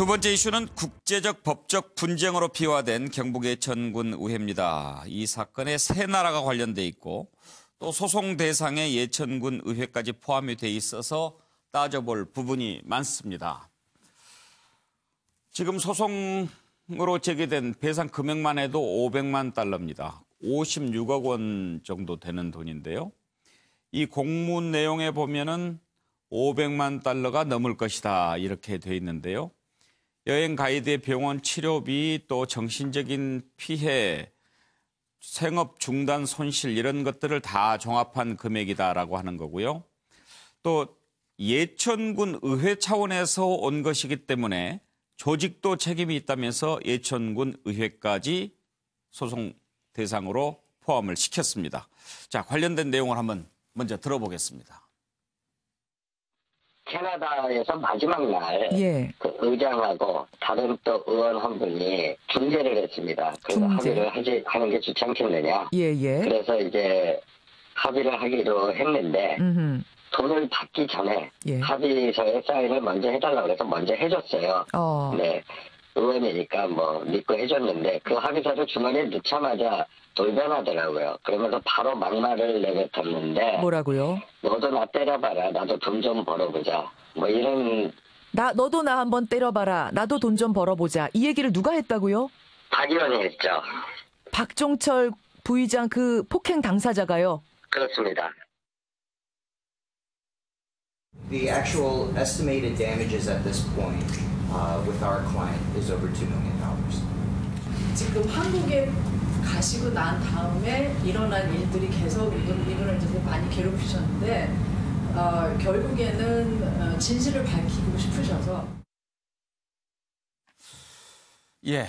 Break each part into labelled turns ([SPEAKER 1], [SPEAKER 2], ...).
[SPEAKER 1] 두 번째 이슈는 국제적 법적 분쟁으로 비화된 경북 예천군 의회입니다. 이 사건에 세 나라가 관련돼 있고 또 소송 대상에 예천군 의회까지 포함이 돼 있어서 따져볼 부분이 많습니다. 지금 소송으로 제기된 배상 금액만 해도 500만 달러입니다. 56억 원 정도 되는 돈인데요. 이 공문 내용에 보면은 500만 달러가 넘을 것이다 이렇게 돼 있는데요. 여행 가이드의 병원 치료비 또 정신적인 피해, 생업 중단 손실 이런 것들을 다 종합한 금액이다라고 하는 거고요. 또 예천군 의회 차원에서 온 것이기 때문에 조직도 책임이 있다면서 예천군 의회까지 소송 대상으로 포함을 시켰습니다. 자, 관련된 내용을 한번 먼저 들어보겠습니다.
[SPEAKER 2] 캐나다에서 마지막 날 그 의장하고 다른 또 의원 한 분이 중재를 했습니다. 그래서 합의를 하는 게 좋지 않겠느냐. 그래서 이제 합의를 하기로 했는데 돈을 받기 전에 합의서에 사인을 먼저 해달라고 해서 먼저 해줬어요. 네, 의원이니까 뭐 믿고 해줬는데 그 합의서를 주머니에 넣자마자 돌변하더라고요. 그러면서 바로 막말을 내뱉었는데
[SPEAKER 3] 뭐라고요?
[SPEAKER 2] 너도 나 때려봐라. 나도 돈 좀 벌어보자. 뭐 이런.
[SPEAKER 3] 너도 나 한번 때려봐라. 나도 돈 좀 벌어보자. 이 얘기를 누가 했다고요?
[SPEAKER 2] 박 의원이 했죠.
[SPEAKER 3] 박종철 부의장 그 폭행 당사자가요?
[SPEAKER 2] 그렇습니다.
[SPEAKER 4] The actual estimated damages at this point with our client is over $2 million.
[SPEAKER 5] 지금 한국에 가시고 난 다음에 일어난 일들이 계속 이분을 이제 많이 괴롭히셨는데 결국에는 진실을 밝히고 싶으셔서.
[SPEAKER 1] 예,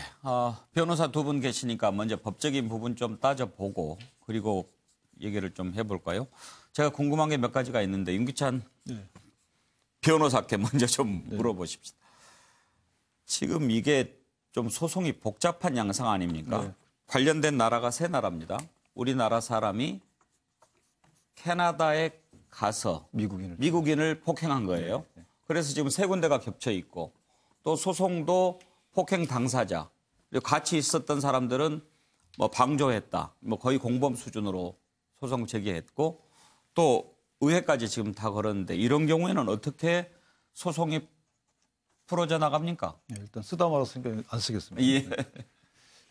[SPEAKER 1] 변호사 두 분 계시니까 먼저 법적인 부분 좀 따져보고 그리고 얘기를 좀 해볼까요? 제가 궁금한 게 몇 가지가 있는데 윤기찬 변호사께 먼저 좀 물어보십시다. 지금 이게 좀 소송이 복잡한 양상 아닙니까? 관련된 나라가 세 나라입니다. 우리나라 사람이 캐나다에 가서 미국인을 폭행한 거예요. 그래서 지금 세 군데가 겹쳐 있고 또 소송도 폭행 당사자 그리고 같이 있었던 사람들은 뭐 방조했다, 뭐 거의 공범 수준으로 소송 제기했고 또 의회까지 지금 다 걸었는데 이런 경우에는 어떻게 소송이 풀어져 나갑니까?
[SPEAKER 6] 일단 쓰다 말아서 안 쓰겠습니다.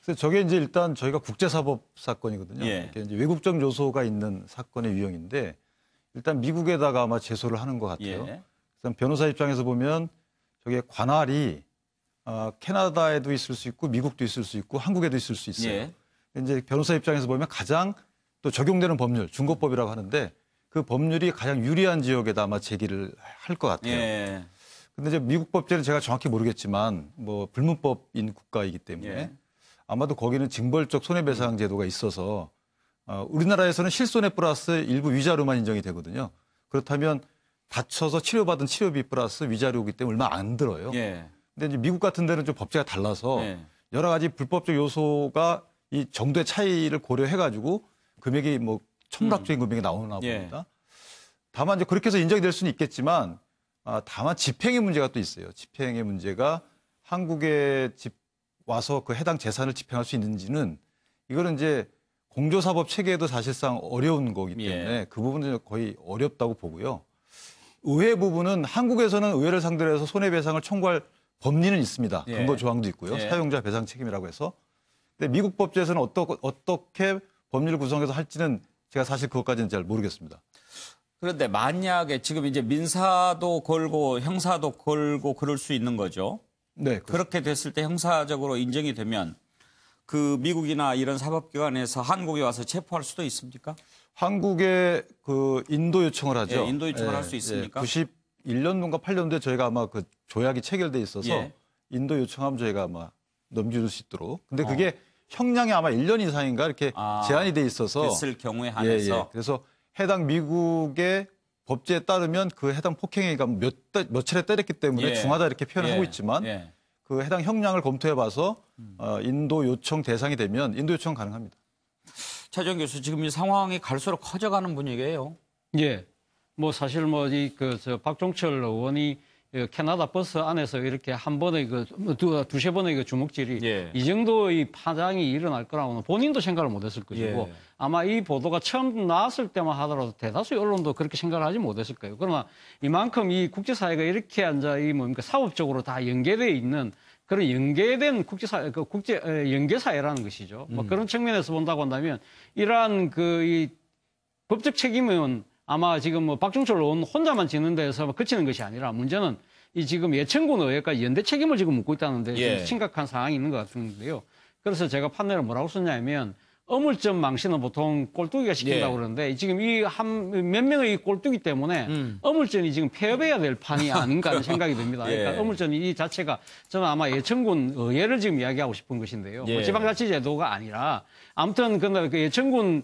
[SPEAKER 6] 그래서 저게 이제 일단 저희가 국제사법 사건이거든요. 이게 이제 외국적 요소가 있는 사건의 유형인데 일단 미국에다가 아마 제소를 하는 것 같아요. 그래서 변호사 입장에서 보면 저게 관할이 캐나다에도 있을 수 있고 미국도 있을 수 있고 한국에도 있을 수 있어요. 이제 변호사 입장에서 보면 가장 또 적용되는 법률, 중고법이라고 하는데 그 법률이 가장 유리한 지역에다 아마 제기를 할 것 같아요. 근데 이제 미국 법제는 제가 정확히 모르겠지만 뭐 불문법인 국가이기 때문에 아마도 거기는 징벌적 손해배상 제도가 있어서 우리나라에서는 실손해 플러스 일부 위자료만 인정이 되거든요. 그렇다면 다쳐서 치료받은 치료비 플러스 위자료이기 때문에 얼마 안 들어요. 근데 이제 미국 같은 데는 좀 법제가 달라서 여러 가지 불법적 요소가 이 정도의 차이를 고려해가지고 금액이 뭐 천문학적인 금액이 나오나 봅니다. 다만 이제 그렇게 해서 인정이 될 수는 있겠지만 다만 집행의 문제가 또 있어요. 집행의 문제가 한국에 와서 그 해당 재산을 집행할 수 있는지는 이거는 이제 공조사법 체계에도 사실상 어려운 거기 때문에 그 부분은 거의 어렵다고 보고요. 의회 부분은 한국에서는 의회를 상대로 해서 손해배상을 청구할 법리는 있습니다. 근거 조항도 있고요. 사용자 배상 책임이라고 해서. 근데 미국 법제에서는 어떻게 법률을 구성해서 할지는 제가 사실 그것까지는 잘 모르겠습니다.
[SPEAKER 1] 그런데 만약에 지금 이제 민사도 걸고 형사도 걸고 그럴 수 있는 거죠. 그렇게 됐을 때 형사적으로 인정이 되면 그 미국이나 이런 사법기관에서 한국에 와서 체포할 수도 있습니까?
[SPEAKER 6] 한국에 그 인도 요청을 하죠.
[SPEAKER 1] 인도 요청을 할 수 있습니까?
[SPEAKER 6] 91년도인가 8년도에 저희가 아마 그 조약이 체결돼 있어서 인도 요청하면 저희가 아마 넘겨줄 수 있도록. 근데 그게 형량이 아마 1년 이상인가 이렇게 제한이 돼 있어서
[SPEAKER 1] 됐을 경우에 한해서
[SPEAKER 6] 그래서 해당 미국의 법제에 따르면 그 해당 폭행이가 몇 차례 때렸기 때문에 중하다 이렇게 표현을 하고 있지만 그 해당 형량을 검토해봐서 인도 요청 대상이 되면 인도 요청 가능합니다.
[SPEAKER 1] 차주영 교수, 지금 이 상황이 갈수록 커져가는 분위기예요.
[SPEAKER 7] 뭐 사실 박종철 의원이 캐나다 버스 안에서 이렇게 한 번에 두세 번의 그 주먹질이
[SPEAKER 1] 예.
[SPEAKER 7] 이 정도의 파장이 일어날 거라고는 본인도 생각을 못했을 것이고
[SPEAKER 1] 예.
[SPEAKER 7] 아마 이 보도가 처음 나왔을 때만 하더라도 대다수의 언론도 그렇게 생각을 하지 못했을 거예요. 그러나 이만큼 이 국제사회가 이렇게 이 뭡니까 사업적으로 다 연계되어 있는 그런 연계된 국제사회, 연계사회라는 것이죠. 뭐 그런 측면에서 본다고 한다면 이러한 이 법적 책임은 아마 지금 뭐 박종철 의원 혼자만 지는 데서 그치는 것이 아니라 문제는 이 지금 예천군 의회까지 연대 책임을 지금 묻고 있다는데
[SPEAKER 1] 예.
[SPEAKER 7] 심각한 상황이 있는 것 같은데요. 그래서 제가 판례를 뭐라고 썼냐면 어물점 망신은 보통 꼴뚜기가 시킨다고
[SPEAKER 1] 예.
[SPEAKER 7] 그러는데 지금 이 몇 명의 꼴뚜기 때문에 어물전이 지금 폐업해야 될 판이 아닌가 하는 생각이 듭니다. 그러니까
[SPEAKER 1] 예.
[SPEAKER 7] 어물전이 이 자체가 저는 아마 예천군 의회를 지금 이야기하고 싶은 것인데요.
[SPEAKER 1] 예.
[SPEAKER 7] 뭐 지방자치제도가 아니라 아무튼 그 예천군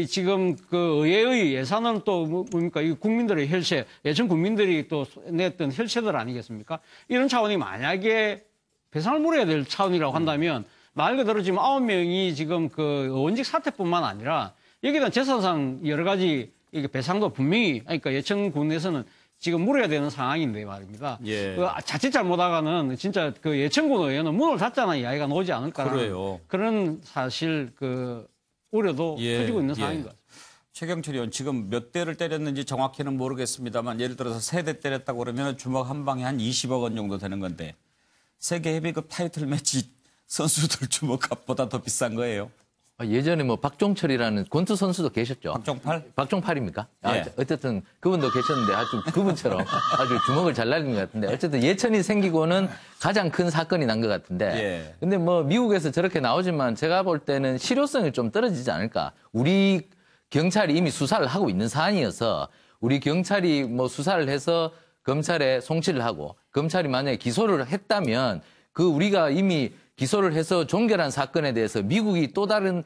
[SPEAKER 7] 지금 그 의회의 예산은 또 뭡니까 이 국민들의 혈세, 예천 국민들이 또 냈던 혈세들 아니겠습니까? 이런 차원이 만약에 배상을 물어야 될 차원이라고 한다면 말 그대로 지금 9명이 지금 그 의원직 사퇴뿐만 아니라 여기에 대한 재산상 여러 가지 이게 배상도 분명히 그러니까 예천군에서는 지금 물어야 되는 상황인데 말입니다.
[SPEAKER 1] 예.
[SPEAKER 7] 자칫 잘못하가는 진짜 그 예천군 의회는 문을 닫자는 이야기가 나오지 않을까라는 그런 사실 우려도 커지고 있는 상황인 것 같습니다.
[SPEAKER 1] 최경철 의원 지금 몇 대를 때렸는지 정확히는 모르겠습니다만 예를 들어서 3대 때렸다고 그러면 주먹 한 방에 한 20억 원 정도 되는 건데 세계 헤비급 타이틀 매치 선수들 주먹값보다 더 비싼 거예요.
[SPEAKER 8] 예전에 뭐 박종철이라는 권투 선수도 계셨죠.
[SPEAKER 1] 박종팔?
[SPEAKER 8] 박종팔입니까?
[SPEAKER 1] 예.
[SPEAKER 8] 어쨌든 그분도 계셨는데 아주 그분처럼 아주 주먹을 잘 날린 것 같은데 어쨌든 예천이 생기고는 가장 큰 사건이 난 것 같은데.
[SPEAKER 1] 예.
[SPEAKER 8] 근데 뭐 미국에서 저렇게 나오지만 제가 볼 때는 실효성이 좀 떨어지지 않을까. 우리 경찰이 이미 수사를 하고 있는 사안이어서 우리 경찰이 뭐 수사를 해서 검찰에 송치를 하고 검찰이 만약에 기소를 했다면 우리가 이미 기소를 해서 종결한 사건에 대해서 미국이 또 다른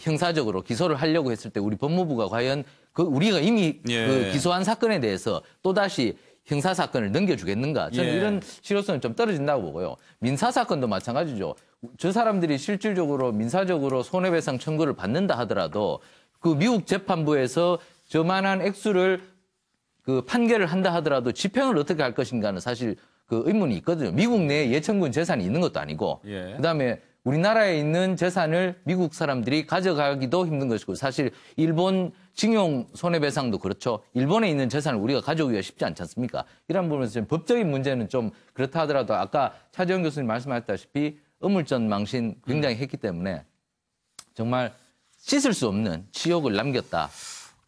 [SPEAKER 8] 형사적으로 기소를 하려고 했을 때 우리 법무부가 과연 우리가 이미 기소한 사건에 대해서 또다시 형사 사건을 넘겨주겠는가? 저는 이런 실효성이 좀 떨어진다고 보고요. 민사 사건도 마찬가지죠. 저 사람들이 실질적으로 민사적으로 손해배상 청구를 받는다 하더라도 그 미국 재판부에서 저만한 액수를 판결을 한다 하더라도 집행을 어떻게 할 것인가는 사실 의문이 있거든요. 미국 내에 예천군 재산이 있는 것도 아니고 그다음에 우리나라에 있는 재산을 미국 사람들이 가져가기도 힘든 것이고 사실 일본 징용 손해배상도 그렇죠. 일본에 있는 재산을 우리가 가져오기가 쉽지 않지 않습니까? 이런 부분에서 지금 법적인 문제는 좀 그렇다 하더라도 아까 차재원 교수님 말씀하셨다시피 어물전 망신 굉장히 했기 때문에 정말 씻을 수 없는 치욕을 남겼다.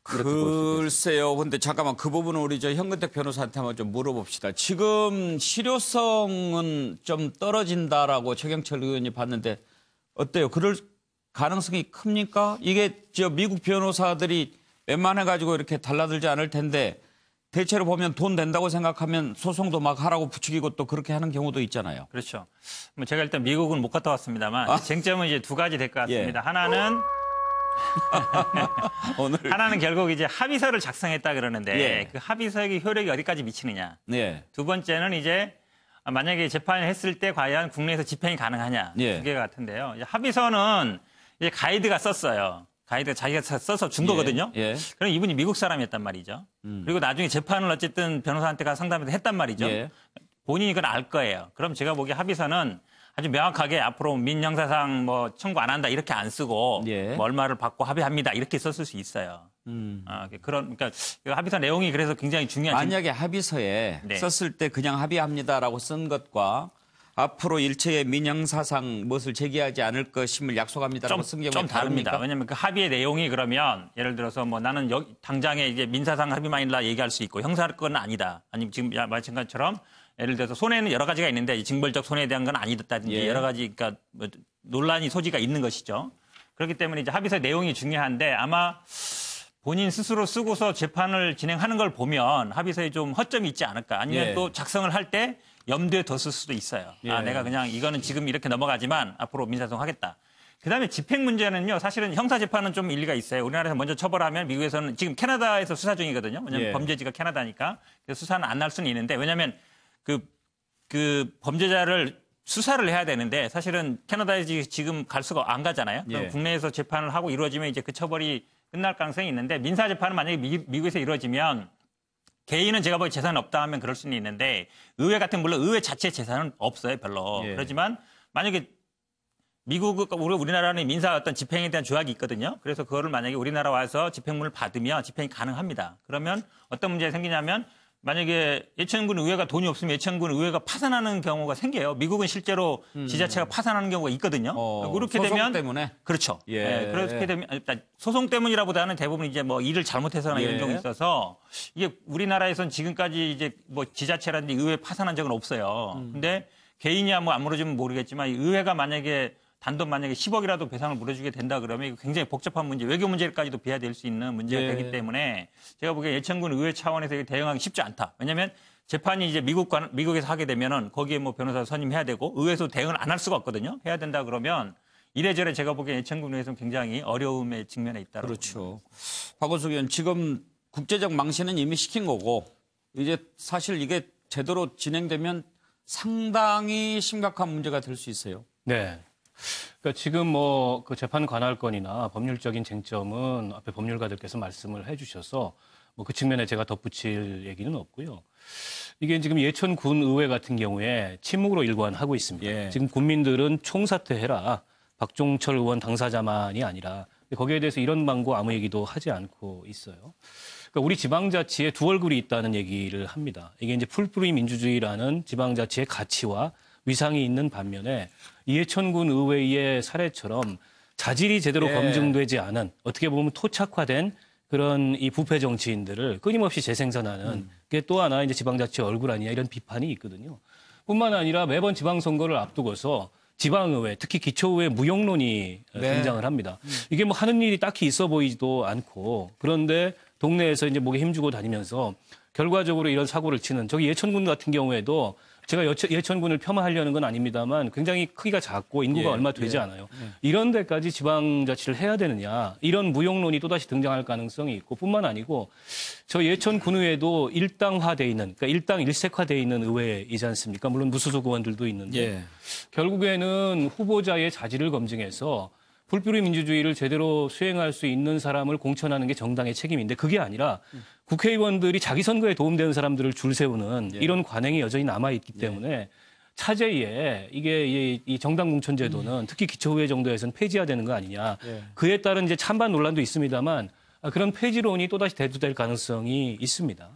[SPEAKER 1] 글쎄요. 근데 잠깐만 그 부분은 우리 현근택 변호사한테 한번 좀 물어봅시다. 지금 실효성은 좀 떨어진다라고 최경철 의원이 봤는데 어때요? 그럴 가능성이 큽니까? 이게 미국 변호사들이 웬만해가지고 이렇게 달라들지 않을 텐데 대체로 보면 돈 된다고 생각하면 소송도 막 하라고 부추기고 또 그렇게 하는 경우도 있잖아요.
[SPEAKER 9] 그렇죠. 뭐 제가 일단 미국은 못 갔다 왔습니다만 쟁점은 이제 두 가지 될 것 같습니다. 하나는 하나는 결국 이제 합의서를 작성했다 그러는데 그 합의서의 효력이 어디까지 미치느냐. 두 번째는 이제 만약에 재판을 했을 때 과연 국내에서 집행이 가능하냐. 두 개 같은데요. 합의서는 이제 가이드가 썼어요. 가이드가 자기가 써서 준 거거든요. 그럼 이분이 미국 사람이었단 말이죠. 그리고 나중에 재판을 어쨌든 변호사한테 가서 상담을 했단 말이죠. 본인이 그건 알 거예요. 그럼 제가 보기에 합의서는 아주 명확하게 앞으로 민형사상 뭐 청구 안 한다 이렇게 안 쓰고 뭐 얼마를 받고 합의합니다 이렇게 썼을 수 있어요. 그러니까 합의서 내용이 그래서 굉장히 중요한.
[SPEAKER 1] 만약에 합의서에 썼을 때 그냥 합의합니다라고 쓴 것과 앞으로 일체의 민형사상 무엇을 제기하지 않을 것임을 약속합니다라고 쓴 게
[SPEAKER 9] 좀 다릅니다. 왜냐하면 그 합의의 내용이 그러면 예를 들어서 뭐 나는 당장에 이제 민사상 합의만이라 얘기할 수 있고 형사건 아니다. 아니면 지금 말씀 것처럼 예를 들어서 손해는 여러 가지가 있는데 징벌적 손해에 대한 건 아니다든지 여러 가지 그러니까 뭐 논란이 소지가 있는 것이죠. 그렇기 때문에 이제 합의서 내용이 중요한데 아마 본인 스스로 쓰고서 재판을 진행하는 걸 보면 합의서에 좀 허점이 있지 않을까. 아니면 또 작성을 할 때 염두에 뒀을 수도 있어요. 내가 그냥 이거는 지금 이렇게 넘어가지만 앞으로 민사소송 하겠다. 그다음에 집행 문제는요. 사실은 형사 재판은 좀 일리가 있어요. 우리나라에서 먼저 처벌하면 미국에서는 지금 캐나다에서 수사 중이거든요. 왜냐하면 범죄지가 캐나다니까. 그래서 수사는 안 날 수는 있는데 왜냐하면 그 범죄자를 수사를 해야 되는데 사실은 캐나다에 지금 갈 수가 안 가잖아요. 그럼 국내에서 재판을 하고 이루어지면 이제 그 처벌이 끝날 가능성이 있는데 민사 재판은 만약에 미국에서 이루어지면 개인은 제가 보기에 재산이 없다 하면 그럴 수는 있는데 의회 같은 물론 의회 자체 재산은 없어요 별로.
[SPEAKER 1] 예.
[SPEAKER 9] 그렇지만 만약에 우리나라는 민사 어떤 집행에 대한 조약이 있거든요. 그래서 그거를 만약에 우리나라 와서 집행문을 받으면 집행이 가능합니다. 그러면 어떤 문제가 생기냐면 만약에 예천군 의회가 돈이 없으면 예천군 의회가 파산하는 경우가 생겨요. 미국은 실제로 지자체가 파산하는 경우가 있거든요. 그렇게
[SPEAKER 1] 소송
[SPEAKER 9] 되면
[SPEAKER 1] 때문에
[SPEAKER 9] 그렇죠.
[SPEAKER 1] 예.
[SPEAKER 9] 네, 그렇게 되면 일단 소송 때문이라보다는 대부분 이제 뭐 일을 잘못해서나
[SPEAKER 1] 예.
[SPEAKER 9] 이런 경우가 있어서 이게 우리나라에선 지금까지 이제 뭐 지자체라든지 의회 파산한 적은 없어요. 근데 개인이야 뭐 안 물어주면 모르겠지만 의회가 만약에 단돈 만약에 10억이라도 배상을 물어주게 된다 그러면 이거 굉장히 복잡한 문제, 외교 문제까지도 비화될 수 있는 문제가
[SPEAKER 1] 예.
[SPEAKER 9] 되기 때문에 제가 보기에 예천군 의회 차원에서 이게 대응하기 쉽지 않다. 왜냐하면 재판이 이제 미국에서 하게 되면은 거기에 뭐 변호사 선임해야 되고 의회에서 대응을 안 할 수가 없거든요. 해야 된다 그러면 이래저래 제가 보기에 예천군 의회에서는 굉장히 어려움에 직면해 있다.
[SPEAKER 1] 그렇죠. 박원석 의원 지금 국제적 망신은 이미 시킨 거고 이제 사실 이게 제대로 진행되면 상당히 심각한 문제가 될 수 있어요.
[SPEAKER 10] 네. 그러니까 지금 뭐 그 재판 관할 건이나 법률적인 쟁점은 앞에 법률가들께서 말씀을 해주셔서 뭐 그 측면에 제가 덧붙일 얘기는 없고요. 이게 지금 예천군 의회 같은 경우에 침묵으로 일관하고 있습니다.
[SPEAKER 1] 예.
[SPEAKER 10] 지금 국민들은 총사퇴해라. 박종철 의원 당사자만이 아니라 거기에 대해서 이런 방구 아무 얘기도 하지 않고 있어요. 그러니까 우리 지방자치에 두 얼굴이 있다는 얘기를 합니다. 이게 이제 풀뿌리 민주주의라는 지방자치의 가치와 위상이 있는 반면에 이해천군 의회의 사례처럼 자질이 제대로
[SPEAKER 1] 예.
[SPEAKER 10] 검증되지 않은 어떻게 보면 토착화된 그런 이 부패 정치인들을 끊임없이 재생산하는 게 또 하나 이제 지방자치 얼굴 아니냐 이런 비판이 있거든요. 뿐만 아니라 매번 지방선거를 앞두고서 지방의회, 특히 기초의회 무용론이 등장을 합니다. 이게 뭐 하는 일이 딱히 있어 보이지도 않고 그런데 동네에서 이제 목에 힘주고 다니면서 결과적으로 이런 사고를 치는 저기 예천군 같은 경우에도 제가 예천군을 폄하하려는 건 아닙니다만 굉장히 크기가 작고 인구가 얼마 되지 않아요. 이런 데까지 지방자치를 해야 되느냐 이런 무용론이 또다시 등장할 가능성이 있고 뿐만 아니고 저 예천군의회도 일당화돼 있는 그러니까 일당 일색화돼 있는 의회이지 않습니까? 물론 무소속 의원들도 있는데
[SPEAKER 1] 예.
[SPEAKER 10] 결국에는 후보자의 자질을 검증해서 불뿌리 민주주의를 제대로 수행할 수 있는 사람을 공천하는 게 정당의 책임인데 그게 아니라 국회의원들이 자기 선거에 도움되는 사람들을 줄 세우는 이런 관행이 여전히 남아있기 때문에 차제에 이게 이 정당 공천제도는 특히 기초의회 정도에서는 폐지해야 되는 거 아니냐. 그에 따른 이제 찬반 논란도 있습니다만 그런 폐지론이 또다시 대두될 가능성이 있습니다.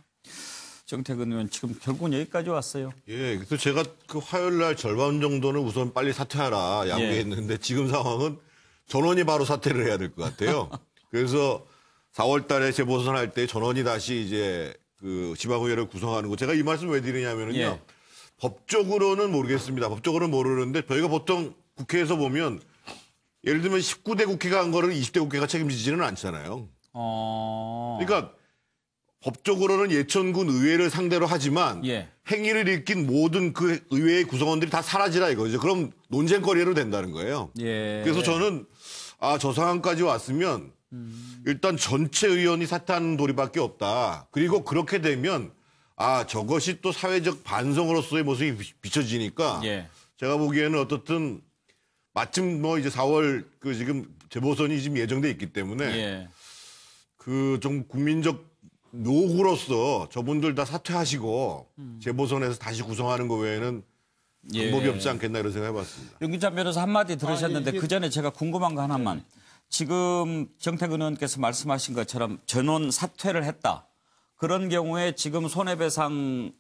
[SPEAKER 1] 정태근 의원 지금 결국은 여기까지 왔어요.
[SPEAKER 11] 예, 그래서 제가 그 화요일 날 절반 정도는 우선 빨리 사퇴하라 양보했는데 지금 상황은 전원이 바로 사퇴를 해야 될 것 같아요. 그래서 4월 달에 재보선할 때 전원이 다시 이제 그 지방의회를 구성하는 거. 제가 이 말씀 왜 드리냐면은요.
[SPEAKER 1] 예.
[SPEAKER 11] 법적으로는 모르겠습니다. 법적으로는 모르는데 저희가 보통 국회에서 보면 예를 들면 19대 국회가 한 거를 20대 국회가 책임지지는 않잖아요. 그러니까 법적으로는 예천군 의회를 상대로 하지만
[SPEAKER 1] 예.
[SPEAKER 11] 행위를 일으킨 모든 그 의회의 구성원들이 다 사라지라 이거죠. 그럼 논쟁거리로 된다는 거예요.
[SPEAKER 1] 예.
[SPEAKER 11] 그래서 저는 저 상황까지 왔으면 일단 전체 의원이 사퇴하는 도리밖에 없다. 그리고 그렇게 되면 저것이 또 사회적 반성으로서의 모습이 비춰지니까
[SPEAKER 1] 예.
[SPEAKER 11] 제가 보기에는 어떻든 마침 뭐 이제 4월 그 지금 재보선이 지금 예정돼 있기 때문에
[SPEAKER 1] 예.
[SPEAKER 11] 그 좀 국민적 노구로서 저분들 다 사퇴하시고 재보선에서 다시 구성하는 거 외에는 방법이 없지 않겠나 이런 생각 해봤습니다.
[SPEAKER 1] 윤기찬 변호사 한마디 들으셨는데 그 전에 제가 궁금한 거 하나만. 지금 정태근 의원께서 말씀하신 것처럼 전원 사퇴를 했다. 그런 경우에 지금 손해배상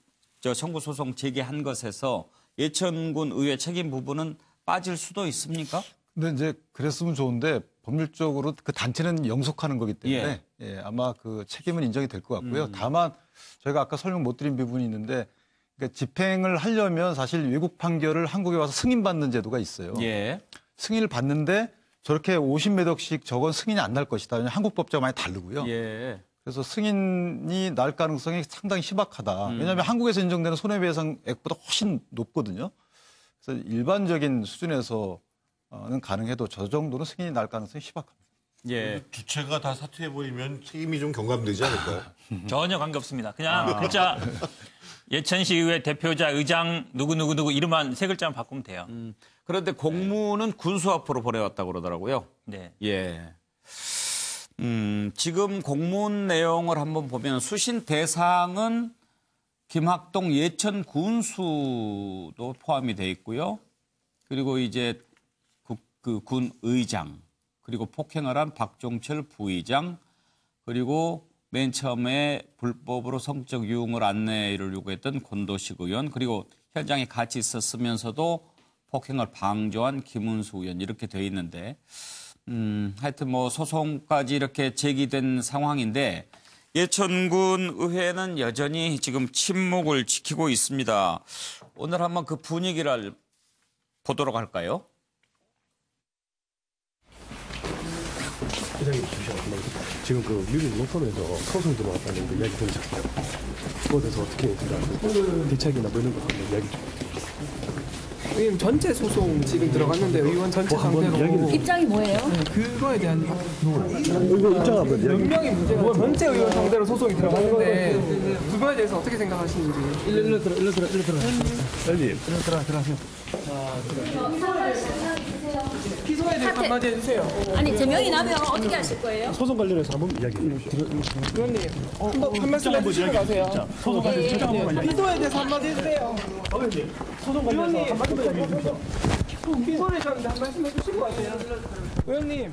[SPEAKER 1] 청구 소송 제기한 것에서 예천군 의회 책임 부분은 빠질 수도 있습니까?
[SPEAKER 6] 근데 이제 그랬으면 좋은데 법률적으로 그 단체는 영속하는 거기 때문에 아마 그 책임은 인정이 될 것 같고요. 다만 저희가 아까 설명 못 드린 부분이 있는데 그러니까 집행을 하려면 사실 외국 판결을 한국에 와서 승인받는 제도가 있어요.
[SPEAKER 1] 예.
[SPEAKER 6] 승인을 받는데 저렇게 50몇 억씩 저건 승인이 안 날 것이다. 왜냐하면 한국 법제와 많이 다르고요.
[SPEAKER 1] 예.
[SPEAKER 6] 그래서 승인이 날 가능성이 상당히 희박하다. 왜냐하면 한국에서 인정되는 손해배상액보다 훨씬 높거든요. 그래서 일반적인 수준에서는 가능해도 저 정도는 승인이 날 가능성이 희박합니다.
[SPEAKER 1] 예.
[SPEAKER 11] 주체가 다 사퇴해버리면 책임이 좀 경감되지 않을까요?
[SPEAKER 9] 전혀 관계없습니다. 그냥 진짜 예천시의회 대표자 의장 누구 이름만 세 글자만 바꾸면 돼요.
[SPEAKER 1] 그런데 공문은 군수 앞으로 보내왔다고 그러더라고요.
[SPEAKER 9] 네.
[SPEAKER 1] 예. 지금 공문 내용을 한번 보면 수신 대상은 김학동 예천 군수도 포함이 돼 있고요. 그리고 이제 그 군 의장, 그리고 폭행을 한 박종철 부의장, 그리고 맨 처음에 불법으로 성적 유흥을 안내를 요구했던 권도식 의원, 그리고 현장에 같이 있었으면서도 폭행을 방조한 김은수 의원 이렇게 돼 있는데 하여튼 뭐 소송까지 이렇게 제기된 상황인데 예천군 의회는 여전히 지금 침묵을 지키고 있습니다. 오늘 한번 그 분위기를 보도록 할까요?
[SPEAKER 12] 회장님 잠시만요. 지금 그 미국 로펌에서 소송 들어왔다는 그 이야기 들으셨어요? 그거에 대해서 어떻게 생각하세요? 대책이나 뭐 이런 거 한번 이야기 좀 해주세요.
[SPEAKER 13] 의원 전체 소송 지금 들어갔는데 의원 전체 상대로
[SPEAKER 14] 입장이 뭐예요?
[SPEAKER 13] 네, 그거에 대한
[SPEAKER 12] 의원 입장 한번 이야기.
[SPEAKER 13] 분명히 문제가 전체 의원 상대로 소송이 들어갔는데 그거에 대해서 어떻게 생각하시는지.
[SPEAKER 12] 일로 들어. 회장님.
[SPEAKER 13] 들어가세요. 피소에 대해서 한마디 해주세요.
[SPEAKER 14] 아니 제명이 나면 어떻게 하실 거예요?
[SPEAKER 12] 소송 관련해서 한번 이야기해 주세요.
[SPEAKER 13] 의원님 한 말씀 해주시고 가세요.
[SPEAKER 12] 소송 관련해서 한번 이야기.
[SPEAKER 13] 피소에 대해서 한마디 해주세요.
[SPEAKER 12] 의원님. 소송 관련해서 한마디 이야기해 주세요.
[SPEAKER 13] 피소내셨는데 한 말씀 해주시고 가세요. 의원님.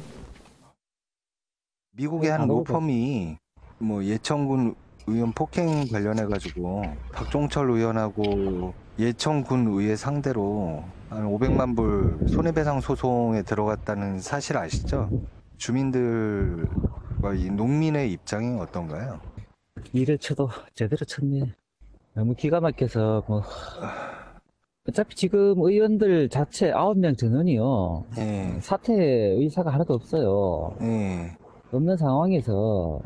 [SPEAKER 15] 미국의 한 로펌이 뭐 예천군 의원 폭행 관련해가지고 박종철 의원하고 예천군 의회 상대로 한 500만 불 손해배상 소송에 들어갔다는 사실 아시죠? 주민들과 이 농민의 입장이 어떤가요?
[SPEAKER 16] 일을 쳐도 제대로 쳤네. 너무 기가 막혀서 뭐 어차피 지금 의원들 자체 9명 전원이요.
[SPEAKER 15] 네.
[SPEAKER 16] 사퇴 의사가 하나도 없어요.
[SPEAKER 15] 네.
[SPEAKER 16] 없는 상황에서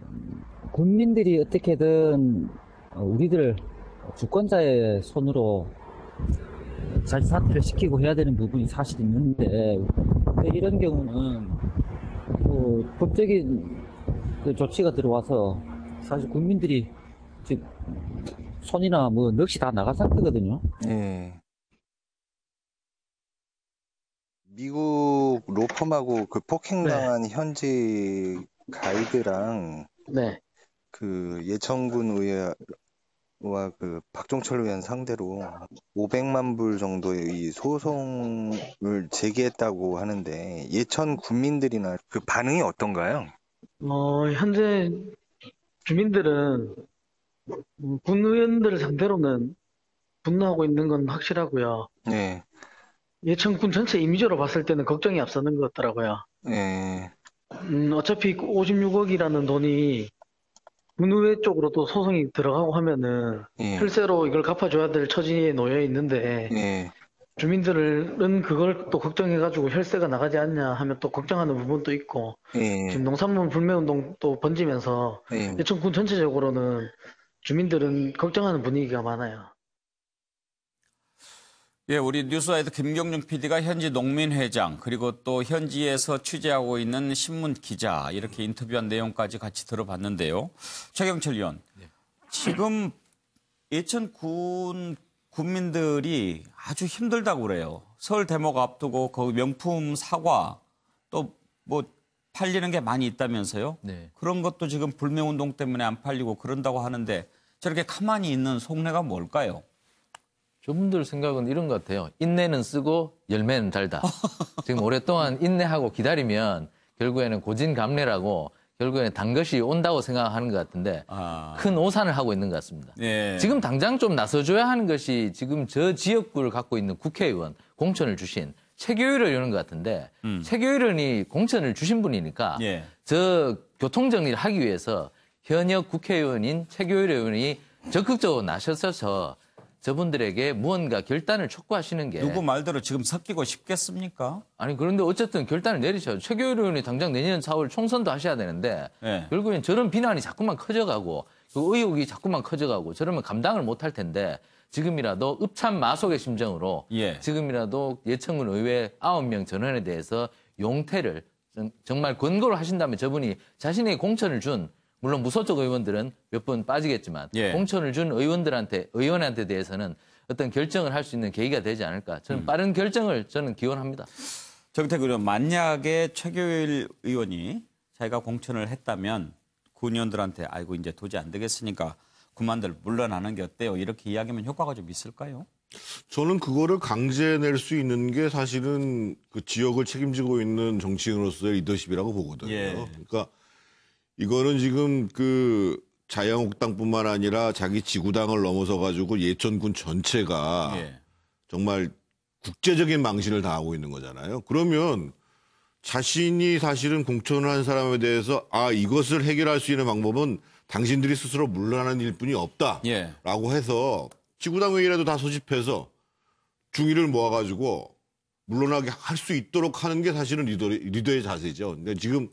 [SPEAKER 16] 국민들이 어떻게든 우리들 주권자의 손으로 자체 사퇴를 시키고 해야 되는 부분이 사실 있는데 이런 경우는 법적인 그 조치가 들어와서 사실 국민들이 지금 손이나 뭐 넋이 다 나간 상태거든요.
[SPEAKER 15] 네. 미국 로펌하고 그 폭행당한 현지 가이드랑
[SPEAKER 16] 네.
[SPEAKER 15] 그 예천군 의회와 그 박종철 의원 상대로 500만 불 정도의 이 소송을 제기했다고 하는데 예천 군민들이나 그 반응이 어떤가요?
[SPEAKER 17] 현재 주민들은 군 의원들을 상대로는 분노하고 있는 건 확실하고요.
[SPEAKER 15] 네.
[SPEAKER 17] 예천군 전체 이미지로 봤을 때는 걱정이 앞서는 것 같더라고요.
[SPEAKER 15] 네.
[SPEAKER 17] 어차피 56억이라는 돈이 군의회 쪽으로도 소송이 들어가고 하면은 실제로 이걸 갚아줘야 될 처지에 놓여 있는데 주민들은 그걸 또 걱정해가지고 혈세가 나가지 않냐 하면 또 걱정하는 부분도 있고 지금 농산물 불매운동도 번지면서 예천군 전체적으로는 주민들은 걱정하는 분위기가 많아요.
[SPEAKER 1] 예, 우리 뉴스와이드 김경준 PD가 현지 농민회장 그리고 또 현지에서 취재하고 있는 신문 기자 이렇게 인터뷰한 내용까지 같이 들어봤는데요. 최경철 의원, 지금 예천군 군민들이 아주 힘들다고 그래요. 설 대목 앞두고 거기 명품 사과 또 뭐 팔리는 게 많이 있다면서요.
[SPEAKER 8] 네.
[SPEAKER 1] 그런 것도 지금 불매운동 때문에 안 팔리고 그런다고 하는데 저렇게 가만히 있는 속내가 뭘까요?
[SPEAKER 8] 저분들 생각은 이런 것 같아요. 인내는 쓰고 열매는 달다. 지금 오랫동안 인내하고 기다리면 결국에는 고진감래라고 결국에는 단 것이 온다고 생각하는 것 같은데 큰 오산을 하고 있는 것 같습니다.
[SPEAKER 1] 예.
[SPEAKER 8] 지금 당장 좀 나서줘야 하는 것이 지금 저 지역구를 갖고 있는 국회의원 공천을 주신 최교일 의원인 것 같은데 최교일 의원이 공천을 주신 분이니까 저 교통정리를 하기 위해서 현역 국회의원인 최교일 의원이 적극적으로 나서서 저분들에게 무언가 결단을 촉구하시는 게
[SPEAKER 1] 누구 말대로 지금 섞이고 싶겠습니까?
[SPEAKER 8] 아니 그런데 어쨌든 결단을 내리셔요. 최교일 의원이 당장 내년 4월 총선도 하셔야 되는데 결국엔 저런 비난이 자꾸만 커져가고 그 의혹이 자꾸만 커져가고 저러면 감당을 못할 텐데 지금이라도 읍참마속의 심정으로 지금이라도 예천군 의회 9명 전원에 대해서 용태를 정말 권고를 하신다면 저분이 자신의 공천을 준 물론 무소속 의원들은 몇 분 빠지겠지만 공천을 준 의원한테 대해서는 어떤 결정을 할 수 있는 계기가 되지 않을까. 저는 빠른 결정을 저는 기원합니다.
[SPEAKER 1] 정택 의원, 만약에 최교일 의원이 자기가 공천을 했다면 군의원들한테 아이고 이제 도저히 안 되겠으니까 그만들 물러나는 게 어때요? 이렇게 이야기하면 효과가 좀 있을까요?
[SPEAKER 11] 저는 그거를 강제낼 수 있는 게 사실은 그 지역을 책임지고 있는 정치인으로서의 리더십이라고 보거든요.
[SPEAKER 1] 예.
[SPEAKER 11] 그러니까 이거는 지금 그 자유한국당뿐만 아니라 자기 지구당을 넘어서 가지고 예천군 전체가 정말 국제적인 망신을 당하고 있는 거잖아요. 그러면 자신이 사실은 공천을 한 사람에 대해서 이것을 해결할 수 있는 방법은 당신들이 스스로 물러나는 일뿐이 없다라고 해서 지구당 회의라도 다 소집해서 중의를 모아가지고 물러나게 할 수 있도록 하는 게 사실은 리더의 자세죠. 근데 지금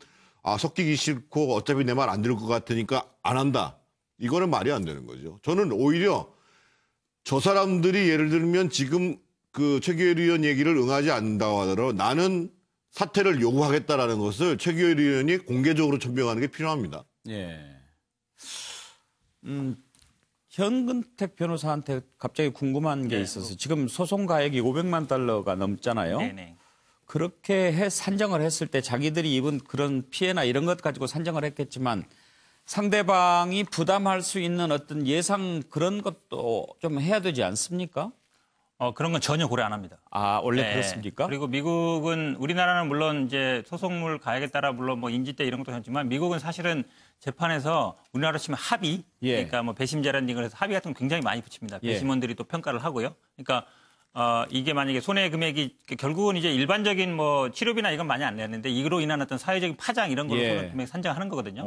[SPEAKER 11] 섞이기 싫고 어차피 내 말 안 들을 것 같으니까 안 한다. 이거는 말이 안 되는 거죠. 저는 오히려 저 사람들이 예를 들면 지금 그 최규일 의원 얘기를 응하지 않는다고 하더라도 나는 사퇴를 요구하겠다라는 것을 최규일 의원이 공개적으로 천명하는 게 필요합니다.
[SPEAKER 1] 예. 현근택 변호사한테 갑자기 궁금한 게 있어서 지금 소송 가액이 500만 달러가 넘잖아요.
[SPEAKER 9] 네네.
[SPEAKER 1] 그렇게 산정을 했을 때 자기들이 입은 그런 피해나 이런 것 가지고 산정을 했겠지만 상대방이 부담할 수 있는 어떤 예상 그런 것도 좀 해야 되지 않습니까?
[SPEAKER 9] 그런 건 전혀 고려 안 합니다.
[SPEAKER 1] 원래 그렇습니까?
[SPEAKER 9] 그리고 미국은 우리나라는 물론 이제 소송물 가액에 따라 물론 뭐 인지대 이런 것도 했지만 미국은 사실은 재판에서 우리나라로 치면 합의, 그러니까 뭐 배심자라는 얘기를 해서 합의 같은 거 굉장히 많이 붙입니다. 배심원들이 또 평가를 하고요. 그러니까 이게 만약에 손해 금액이 결국은 이제 일반적인 뭐 치료비나 이건 많이 안 내는데 이로 인한 어떤 사회적인 파장 이런 걸로 손해 금액 산정하는 거거든요.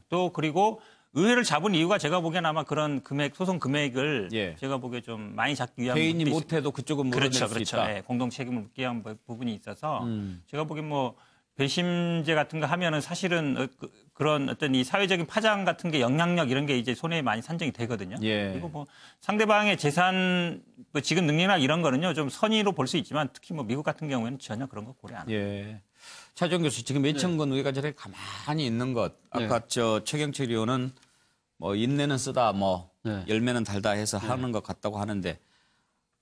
[SPEAKER 9] 또 그리고 의회를 잡은 이유가 제가 보기엔 아마 그런 소송 금액을 제가 보기에 좀 많이 잡기 위한
[SPEAKER 1] 개인이 못해도 그쪽은 물어낼 수 있다.
[SPEAKER 9] 네, 공동 책임을 묻기 위한 부분이 있어서 제가 보기엔 뭐 배심제 같은 거 하면은 사실은 그런 어떤 이 사회적인 파장 같은 게 영향력 이런 게 이제 손해에 많이 산정이 되거든요. 그리고 뭐 상대방의 재산 뭐 지금 능력이나 이런 거는요 좀 선의로 볼 수 있지만 특히 뭐 미국 같은 경우에는 전혀 그런 거 고려 안 합니다.
[SPEAKER 1] 차주원 교수 지금 예천군 의회가 저렇게 가만히 있는 것 아까 최경철 의원은 뭐 인내는 쓰다 뭐 열매는 달다 해서 하는 것 같다고 하는데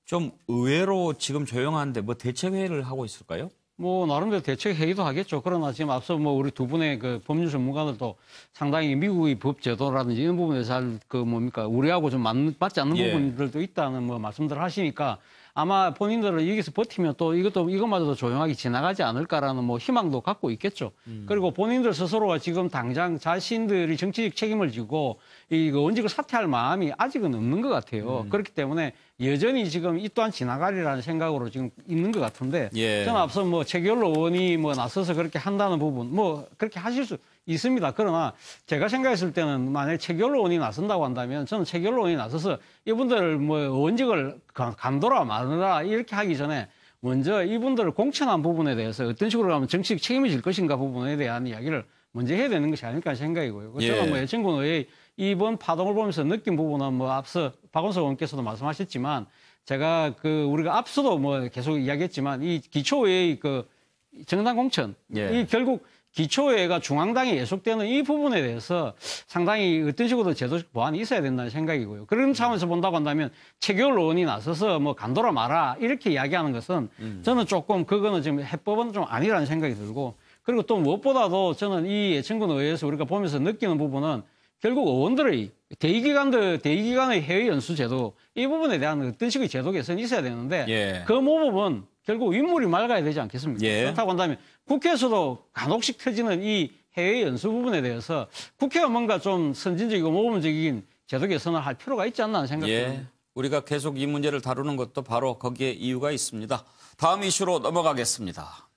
[SPEAKER 1] 좀 의외로 지금 조용한데 뭐 대책회의를 하고 있을까요?
[SPEAKER 7] 뭐 나름대로 대책 회의도 하겠죠. 그러나 지금 앞서 뭐 우리 두 분의 그 법률 전문가들도 상당히 미국의 법 제도라든지 이런 부분에 잘 우리하고 좀 맞지 않는 부분들도 있다는 뭐 말씀들을 하시니까 아마 본인들은 여기서 버티면 또 이것마저도 조용하게 지나가지 않을까라는 뭐 희망도 갖고 있겠죠. 그리고 본인들 스스로가 지금 당장 자신들이 정치적 책임을 지고 이 원직을 사퇴할 마음이 아직은 없는 것 같아요. 그렇기 때문에 여전히 지금 이 또한 지나가리라는 생각으로 지금 있는 것 같은데 저는 앞서 뭐 최규일 의원이 뭐 나서서 그렇게 한다는 부분 뭐 그렇게 하실 수 있습니다. 그러나 제가 생각했을 때는 만약에 최규일 의원이 나선다고 한다면 저는 최규일 의원이 나서서 이분들 뭐 원직을 간도라 마느라 이렇게 하기 전에 먼저 이분들을 공천한 부분에 대해서 어떤 식으로 하면 정치적 책임이 질 것인가 부분에 대한 이야기를 먼저 해야 되는 것이 아닐까 생각이고요. 저는 뭐 예천군 의회 이번 파동을 보면서 느낀 부분은 뭐 앞서 박원석 의원께서도 말씀하셨지만 제가 우리가 앞서도 뭐 계속 이야기했지만 이 기초의회 정당 공천 이 결국 기초회가 중앙당에 예속되는 이 부분에 대해서 상당히 어떤 식으로도 제도적 보완이 있어야 된다는 생각이고요. 그런 차원에서 본다고 한다면 최규일 의원이 나서서 뭐 간도라 마라 이렇게 이야기하는 것은 저는 조금 그거는 지금 해법은 좀 아니라는 생각이 들고 그리고 또 무엇보다도 저는 이 예천군 의회에서 우리가 보면서 느끼는 부분은 결국 의원들의 대기기관의 해외 연수 제도 이 부분에 대한 어떤 식의 제도 개선이 있어야 되는데 그 모범은 결국 윗물이 맑아야 되지 않겠습니까? 그렇다고 한다면 국회에서도 간혹씩 터지는 이 해외 연수 부분에 대해서 국회가 뭔가 좀 선진적이고 모범적인 제도 개선을 할 필요가 있지 않나 하는 생각이 듭니다.
[SPEAKER 1] 우리가 계속 이 문제를 다루는 것도 바로 거기에 이유가 있습니다. 다음 이슈로 넘어가겠습니다.